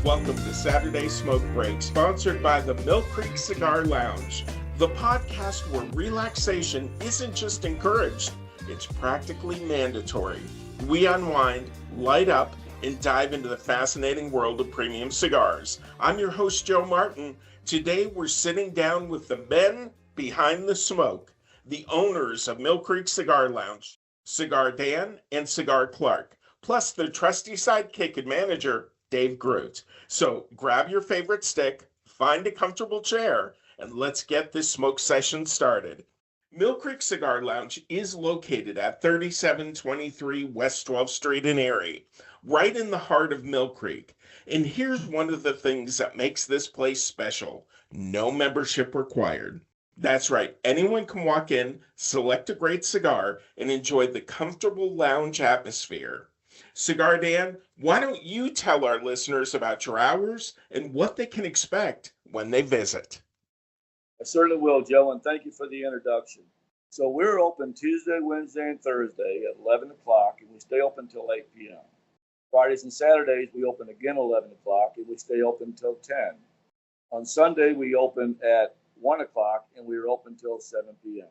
Welcome to Saturday Smoke Break, sponsored by the Millcreek Cigar Lounge, the podcast where relaxation isn't just encouraged, it's practically mandatory. We unwind, light up, and dive into the fascinating world of premium cigars. I'm your host, Joe Martin. Today we're sitting down with the men behind the smoke, the owners of Millcreek Cigar Lounge, Cigar Dan and Cigar Clark, plus their trusty sidekick and manager, Dave Groot. So grab your favorite stick, find a comfortable chair, and let's get this smoke session started. Millcreek Cigar Lounge is located at 3723 West 12th Street in Erie, right in the heart of Millcreek. And here's one of the things that makes this place special: no membership required. That's right, anyone can walk in, select a great cigar, and enjoy the comfortable lounge atmosphere. Cigar Dan, why don't you tell our listeners about your hours and what they can expect when they visit? I certainly will, Joe, and thank you for the introduction. So we're open Tuesday, Wednesday, and Thursday at 11 o'clock, and we stay open until 8 p.m. Fridays and Saturdays, we open again at 11 o'clock, and we stay open until 10. On Sunday, we open at 1 o'clock, and we're open until 7 p.m.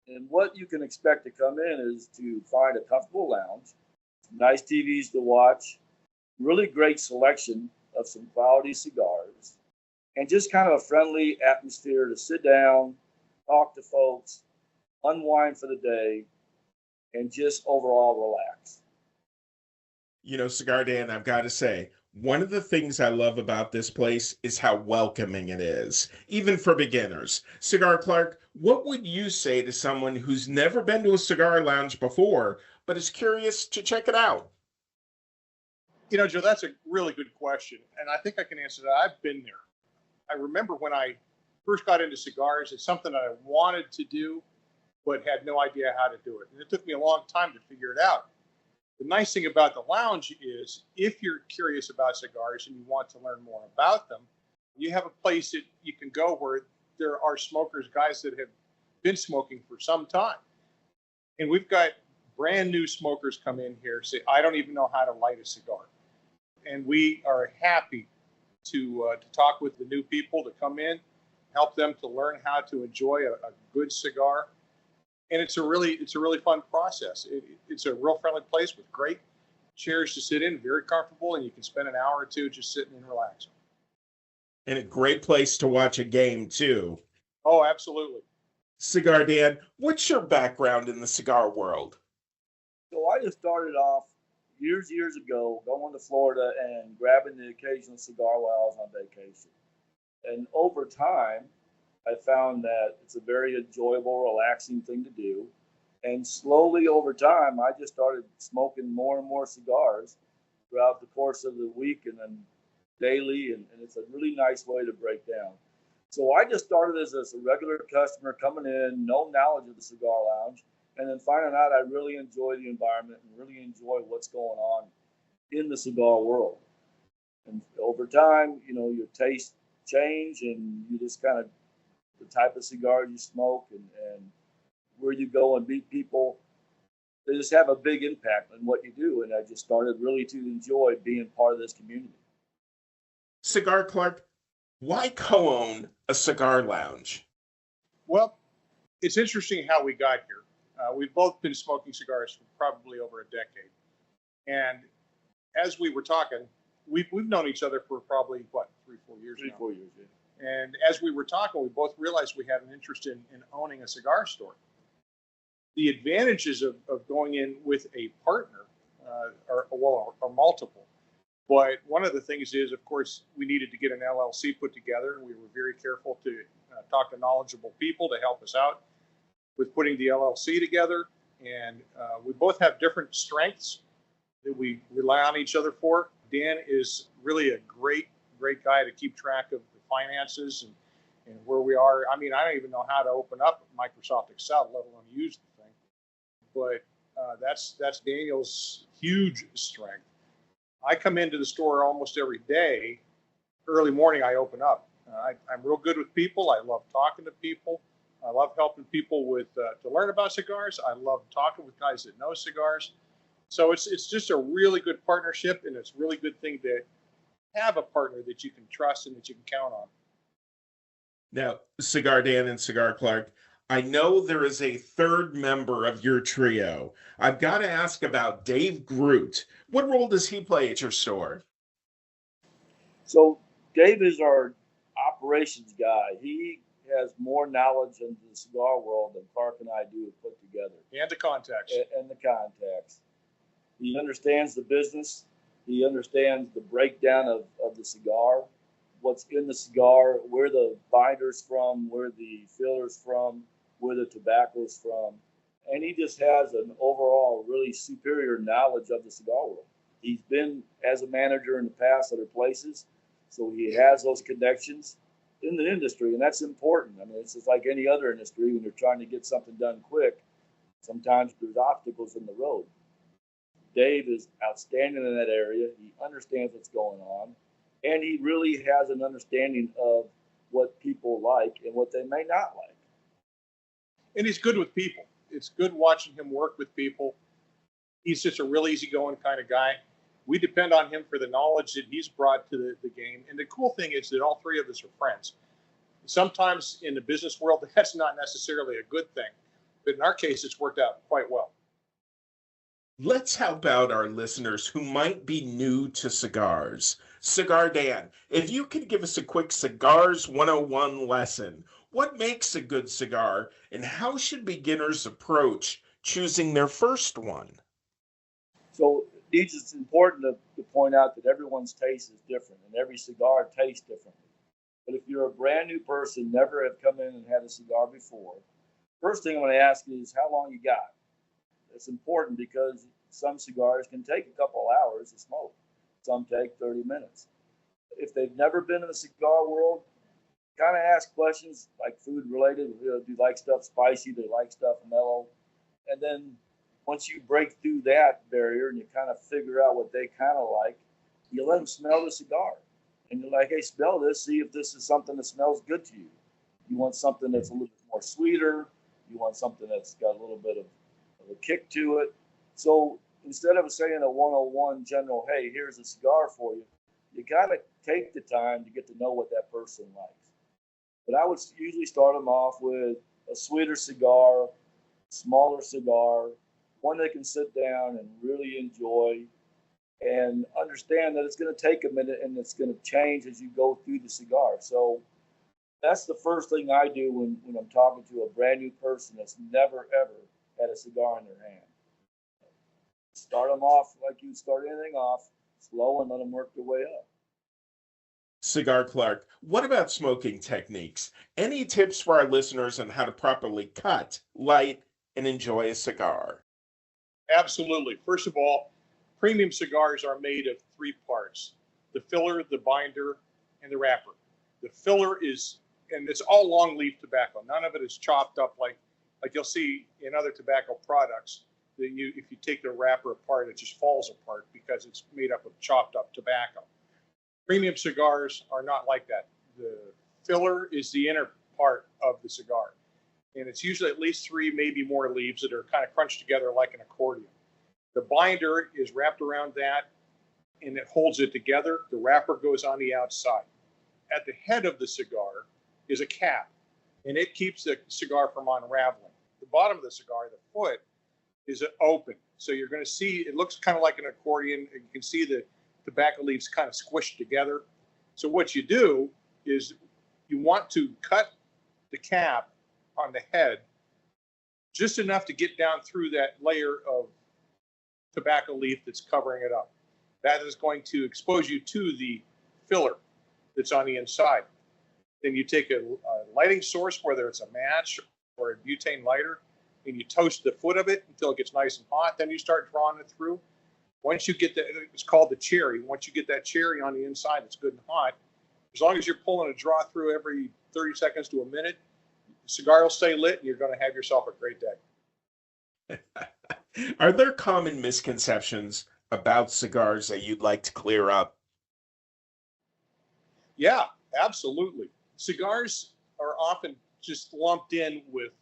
And what you can expect to come in is to find a comfortable lounge, nice TVs to watch, really great selection of some quality cigars, and just kind of a friendly atmosphere to sit down, talk to folks, unwind for the day, and just overall relax. You know, Cigar Dan, I've got to say, one of the things I love about this place is how welcoming it is, even for beginners. Cigar Clark, what would you say to someone who's never been to a cigar lounge before, but is curious to check it out? You know, Joe, that's a really good question, and I think I can answer that. I've been there. I remember when I first got into cigars, it's something that I wanted to do, but had no idea how to do it. And it took me a long time to figure it out. The nice thing about the lounge is if you're curious about cigars and you want to learn more about them, you have a place that you can go where there are smokers, guys that have been smoking for some time. And we've got brand new smokers come in here, say, I don't even know how to light a cigar. And we are happy to talk with the new people to come in, help them to learn how to enjoy a good cigar. And it's a really fun process. It's a real friendly place with great chairs to sit in, very comfortable, and you can spend an hour or two just sitting and relaxing. And a great place to watch a game, too. Oh, absolutely. Cigar Dan, what's your background in the cigar world? So I just started off years ago going to Florida and grabbing the occasional cigar while I was on vacation. And over time, I found that it's a very enjoyable, relaxing thing to do. And slowly over time, I just started smoking more and more cigars throughout the course of the week and then daily. And it's a really nice way to break down. So I just started as a regular customer coming in, no knowledge of the cigar lounge, and then finding out I really enjoy the environment and really enjoy what's going on in the cigar world. And over time, you know, your taste change and you just kind of, the type of cigar you smoke and where you go and meet people, they just have a big impact on what you do. And I just started really to enjoy being part of this community. Cigar Clark, why co-own a cigar lounge? Well, it's interesting how we got here. We've both been smoking cigars for probably over a decade. And as we were talking, we've known each other for probably, 3-4 years now? 3-4 years, yeah. And as we were talking, we both realized we had an interest in owning a cigar store. The advantages of going in with a partner are multiple. But one of the things is, of course, we needed to get an LLC put together. We were very careful to talk to knowledgeable people to help us out with putting the LLC together. And we both have different strengths that we rely on each other for. Dan is really a great guy to keep track of the finances and where we are. I mean, I don't even know how to open up Microsoft Excel, let alone use the thing. But that's Daniel's huge strength. I come into the store almost every day. Early morning, I open up. I'm real good with people. I love talking to people. I love helping people with to learn about cigars. I love talking with guys that know cigars. So it's just a really good partnership, and it's a really good thing to have a partner that you can trust and that you can count on. Now, Cigar Dan and Cigar Clark, I know there is a third member of your trio. I've got to ask about Dave Groot. What role does he play at your store? So Dave is our operations guy. He has more knowledge in the cigar world than Clark and I do put together. And the contacts. And the contacts. He understands the business. He understands the breakdown of the cigar, what's in the cigar, where the binder's from, where the filler's from, where the tobacco's from. And he just has an overall really superior knowledge of the cigar world. He's been as a manager in the past other places, so he has those connections in the industry, and that's important. I mean, it's just like any other industry when you're trying to get something done quick. Sometimes there's obstacles in the road. Dave is outstanding in that area. He understands what's going on, and he really has an understanding of what people like and what they may not like. And he's good with people. It's good watching him work with people. He's just a real easygoing kind of guy. We depend on him for the knowledge that he's brought to the game. And the cool thing is that all three of us are friends. Sometimes in the business world, that's not necessarily a good thing. But in our case, it's worked out quite well. Let's help out our listeners who might be new to cigars. Cigar Dan, if you could give us a quick Cigars 101 lesson, what makes a good cigar and how should beginners approach choosing their first one? So it's important to point out that everyone's taste is different and every cigar tastes differently. But if you're a brand new person, never have come in and had a cigar before, first thing I'm going to ask you is how long you got. It's important because some cigars can take a couple hours to smoke. Some take 30 minutes. If they've never been in the cigar world, kind of ask questions like food related. Do you like stuff spicy? Do you like stuff mellow? And then once you break through that barrier and you kind of figure out what they kind of like, you let them smell the cigar. And you're like, hey, smell this. See if this is something that smells good to you. You want something that's a little bit more sweeter. You want something that's got a little bit of a kick to it. So instead of saying a 101 general, hey, here's a cigar for you, you got to take the time to get to know what that person likes. But I would usually start them off with a sweeter cigar, smaller cigar, one they can sit down and really enjoy and understand that it's going to take a minute and it's going to change as you go through the cigar. So that's the first thing I do when I'm talking to a brand new person that's never, ever had a cigar in their hand. Start them off like you start anything off, slow, and let them work their way up. Cigar Clark, what about smoking techniques? Any tips for our listeners on how to properly cut, light, and enjoy a cigar? Absolutely. First of all, premium cigars are made of three parts: the filler, the binder, and the wrapper. The filler is, and it's all long leaf tobacco. None of it is chopped up like you'll see in other tobacco products. That if you take the wrapper apart, it just falls apart because it's made up of chopped up tobacco. Premium cigars are not like that. The filler is the inner part of the cigar. And it's usually at least three, maybe more leaves that are kind of crunched together like an accordion. The binder is wrapped around that and it holds it together. The wrapper goes on the outside. At the head of the cigar is a cap, and it keeps the cigar from unraveling. The bottom of the cigar, the foot, is open. So you're going to see, it looks kind of like an accordion. You can see the tobacco leaves kind of squished together. So what you do is you want to cut the cap on the head just enough to get down through that layer of tobacco leaf that's covering it up. That is going to expose you to the filler that's on the inside. Then you take a lighting source, whether it's a match or a butane lighter, and you toast the foot of it until it gets nice and hot. Then you start drawing it through. Once you get that, it's called the cherry. Once you get that cherry on the inside, it's good and hot. As long as you're pulling a draw through every 30 seconds to a minute, the cigar will stay lit and you're going to have yourself a great day. Are there common misconceptions about cigars that you'd like to clear up? Yeah, absolutely. Cigars are often just lumped in with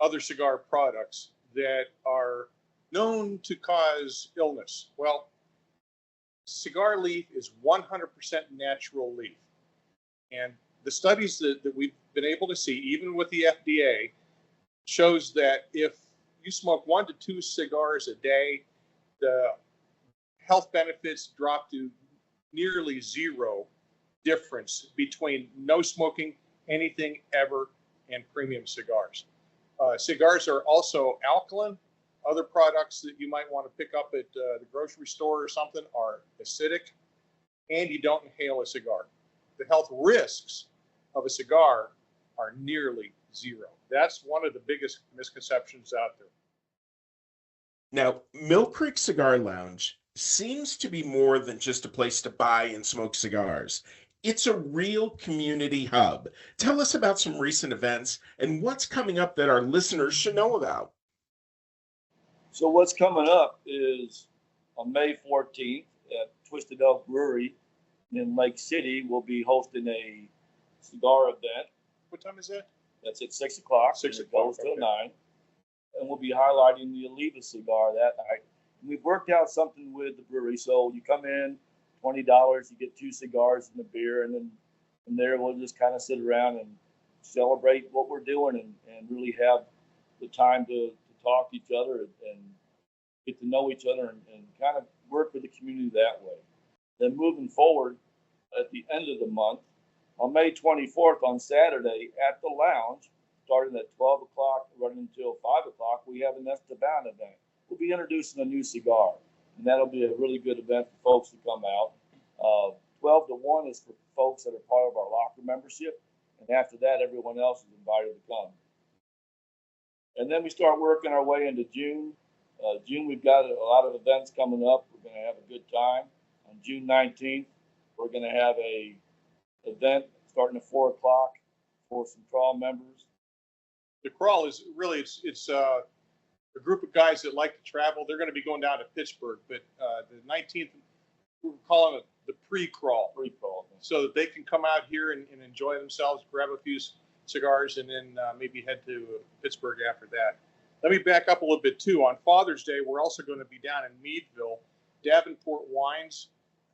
other cigar products that are known to cause illness. Well, cigar leaf is 100% natural leaf. And the studies that we've been able to see, even with the FDA, shows that if you smoke 1 to 2 cigars a day, the health benefits drop to nearly zero difference between no smoking anything ever and premium cigars. Cigars are also alkaline. Other products that you might want to pick up at the grocery store or something are acidic, and you don't inhale a cigar. The health risks of a cigar are nearly zero. That's one of the biggest misconceptions out there. Now, Millcreek Cigar Lounge seems to be more than just a place to buy and smoke cigars. It's a real community hub. Tell us about some recent events and what's coming up that our listeners should know about. So what's coming up is on May 14th at Twisted Elk Brewery in Lake City, we'll be hosting a cigar event. What time is that? That's at 6 o'clock. 6 and it o'clock, goes till okay. 9. And we'll be highlighting the Oliva cigar that night. And we've worked out something with the brewery. So you come in, $20, you get 2 cigars and a beer, and then from there we'll just kind of sit around and celebrate what we're doing and really have the time to talk to each other and get to know each other and kind of work with the community that way. Then moving forward, at the end of the month, on May 24th on Saturday at the lounge, starting at 12 o'clock, running until 5 o'clock, we have an Esteban event. We'll be introducing a new cigar, and that'll be a really good event for folks to come out. 12 to 1 is for folks that are part of our locker membership, and after that, everyone else is invited to come. And then we start working our way into June. June, we've got a lot of events coming up. We're going to have a good time. On June 19th, we're going to have a event starting at 4 o'clock for some crawl members. The crawl is really, it's a group of guys that like to travel. They're going to be going down to Pittsburgh, but the 19th, we're calling it the pre-crawl. Pre-crawl. So that they can come out here and enjoy themselves, grab a few cigars, and then maybe head to Pittsburgh after that. Let me back up a little bit, too. On Father's Day, we're also going to be down in Meadville. Davenport Wines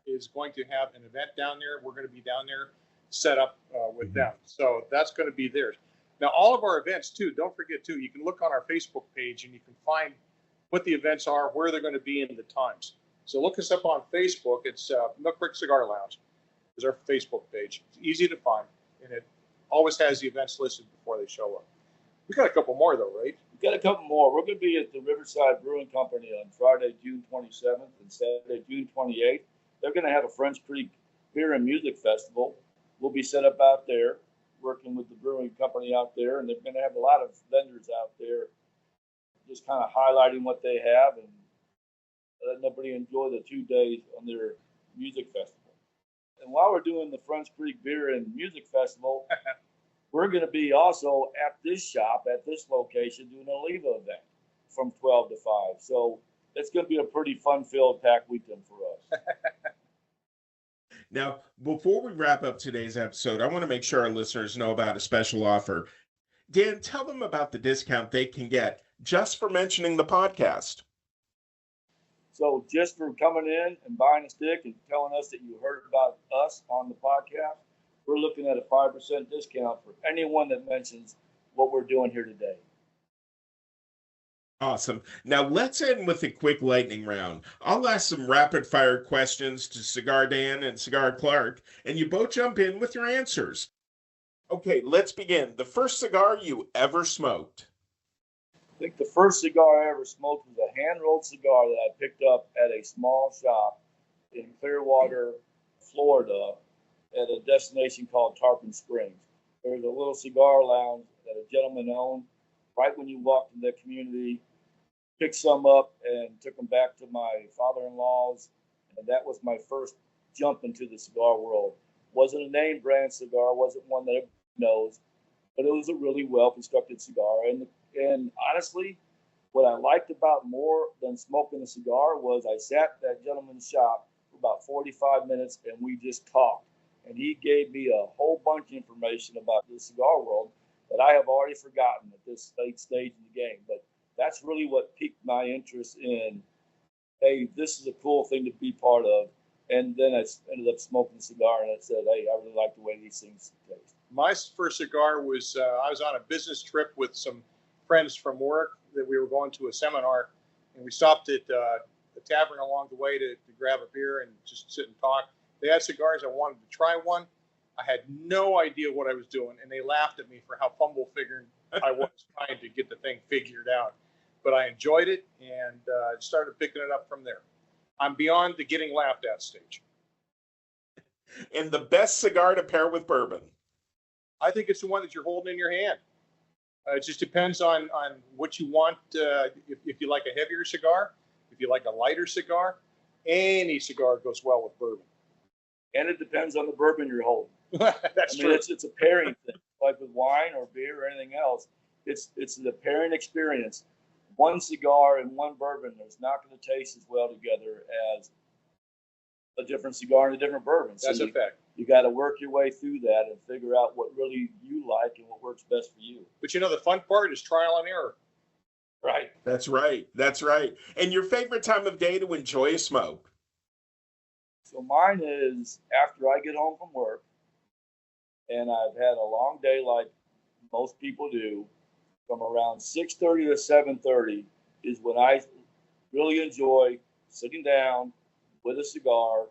is going to have an event down there. We're going to be down there set up with them. So that's going to be theirs. Now, all of our events, too, don't forget, too, you can look on our Facebook page and you can find what the events are, where they're going to be, and the times. So look us up on Facebook. It's Millcreek Cigar Lounge is our Facebook page. It's easy to find, and it always has the events listed before they show up. We got a couple more, though, right? We've got a couple more. We're going to be at the Riverside Brewing Company on Friday, June 27th and Saturday, June 28th. They're going to have a French Creek Beer and Music Festival. We'll be set up out there, working with the brewing company out there, and they're going to have a lot of vendors out there just kind of highlighting what they have and letting everybody enjoy the 2 days on their music festival. And while we're doing the French Creek Beer and Music Festival, we're going to be also at this shop, at this location, doing an Oliva event from 12 to 5. So it's going to be a pretty fun-filled, packed weekend for us. Now, before we wrap up today's episode, I want to make sure our listeners know about a special offer. Dan, tell them about the discount they can get just for mentioning the podcast. So just for coming in and buying a stick and telling us that you heard about us on the podcast, we're looking at a 5% discount for anyone that mentions what we're doing here today. Awesome. Now let's end with a quick lightning round. I'll ask some rapid fire questions to Cigar Dan and Cigar Clark, and you both jump in with your answers. Okay, let's begin. The first cigar you ever smoked? I think the first cigar I ever smoked was a hand-rolled cigar that I picked up at a small shop in Clearwater, Florida, at a destination called Tarpon Springs. There's a little cigar lounge that a gentleman owned. Right when you walked in the community, picked some up and took them back to my father-in-law's, and that was my first jump into the cigar world. Wasn't a name brand cigar, wasn't one that everybody knows, but it was a really well-constructed cigar. And honestly, what I liked about more than smoking a cigar was I sat at that gentleman's shop for about 45 minutes and we just talked. And he gave me a whole bunch of information about the cigar world that I have already forgotten at this late stage in the game. But that's really what piqued my interest in, hey, this is a cool thing to be part of. And then I ended up smoking a cigar, and I said, hey, I really like the way these things taste. My first cigar was I was on a business trip with some friends from work that we were going to a seminar, and we stopped at a tavern along the way to grab a beer and just sit and talk. They had cigars. I wanted to try one. I had no idea what I was doing, and they laughed at me for how fumble figuring I was trying to get the thing figured out. But I enjoyed it and started picking it up from there. I'm beyond the getting laughed at stage. And the best cigar to pair with bourbon? I think it's the one that you're holding in your hand. It just depends on what you want. If you like a heavier cigar, if you like a lighter cigar, any cigar goes well with bourbon. And it depends on the bourbon you're holding. That's true. It's a pairing thing, like with wine or beer or anything else. It's the pairing experience. One cigar and one bourbon is not going to taste as well together as a different cigar and a different bourbon. That's a fact. You got to work your way through that and figure out what really you like and what works best for you. But the fun part is trial and error. Right. That's right. That's right. And your favorite time of day to enjoy a smoke? So mine is after I get home from work and I've had a long day like most people do, from around 6:30 to 7:30 is when I really enjoy sitting down with a cigar,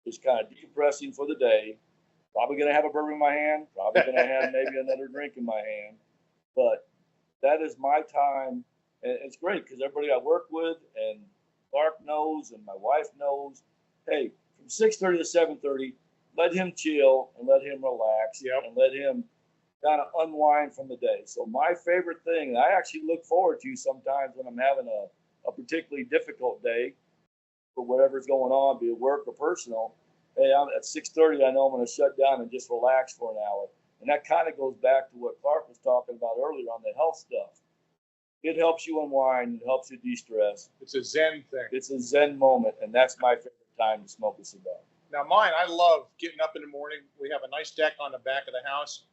just kind of decompressing for the day. Probably going to have a bourbon in my hand, probably going to have maybe another drink in my hand. But that is my time. And it's great because everybody I work with and Clark knows and my wife knows, hey, from 6:30 to 7:30, let him chill and let him relax and let him kind of unwind from the day. So my favorite thing, and I actually look forward to sometimes when I'm having a particularly difficult day for whatever's going on, be it work or personal, hey, I'm at 6:30, I know I'm going to shut down and just relax for an hour. And that kind of goes back to what Clark was talking about earlier on the health stuff. It helps you unwind. It helps you de-stress. It's a Zen thing. It's a Zen moment, and that's my favorite time to smoke a cigar. Now mine, I love getting up in the morning. We have a nice deck on the back of the house.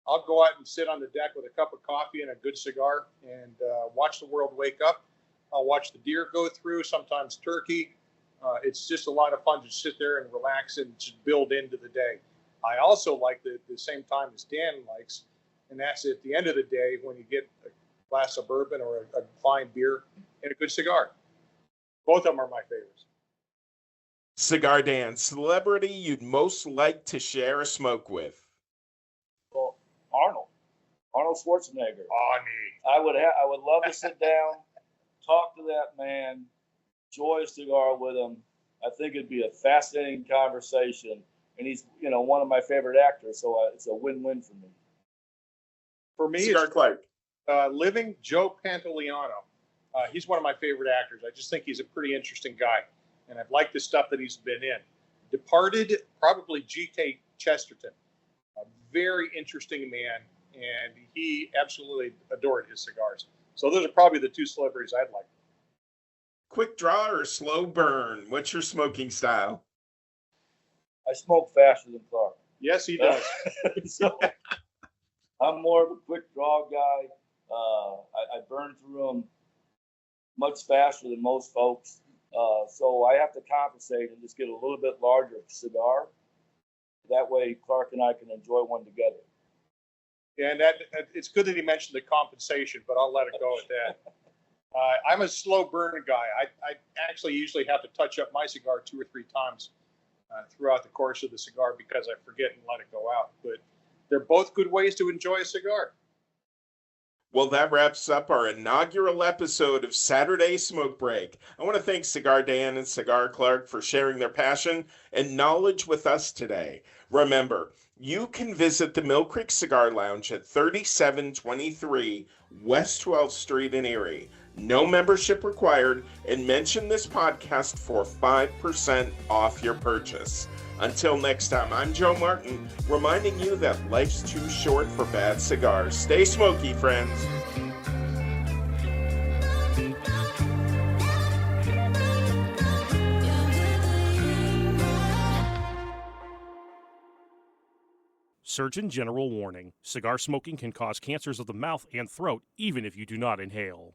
I'll go out and sit on the deck with a cup of coffee and a good cigar and watch the world wake up. I'll watch the deer go through, sometimes turkey. It's just a lot of fun to sit there and relax and just build into the day. I also like the same time as Dan likes, and that's at the end of the day when you get a glass of bourbon or a fine beer and a good cigar. Both of them are my favorites. Cigar Dan, celebrity you'd most like to share a smoke with? Well, Arnold Schwarzenegger. Oh, neat. I would love to sit down, talk to that man, enjoy a cigar with him. I think it'd be a fascinating conversation, and he's one of my favorite actors, so it's a win-win for me. For me, Cigar it's Clark. living Joe Pantoliano. He's one of my favorite actors. I just think he's a pretty interesting guy, and I've liked the stuff that he's been in. Departed, probably G.K. Chesterton, a very interesting man, and he absolutely adored his cigars. So those are probably the two celebrities I'd like. Quick draw or slow burn? What's your smoking style? I smoke faster than Clark. Yes, he does. So I'm more of a quick draw guy. I burn through them much faster than most folks. So I have to compensate and just get a little bit larger cigar. That way Clark and I can enjoy one together. And it's good that he mentioned the compensation, but I'll let it go at that. I'm a slow burn guy. I actually usually have to touch up my cigar 2 or 3 times throughout the course of the cigar because I forget and let it go out. But they're both good ways to enjoy a cigar. Well, that wraps up our inaugural episode of Saturday Smoke Break. I want to thank Cigar Dan and Cigar Clark for sharing their passion and knowledge with us today. Remember, you can visit the Millcreek Cigar Lounge at 3723 West 12th Street in Erie. No membership required, and mention this podcast for 5% off your purchase. Until next time, I'm Joe Martin, reminding you that life's too short for bad cigars. Stay smoky, friends. Surgeon General warning: cigar smoking can cause cancers of the mouth and throat even if you do not inhale.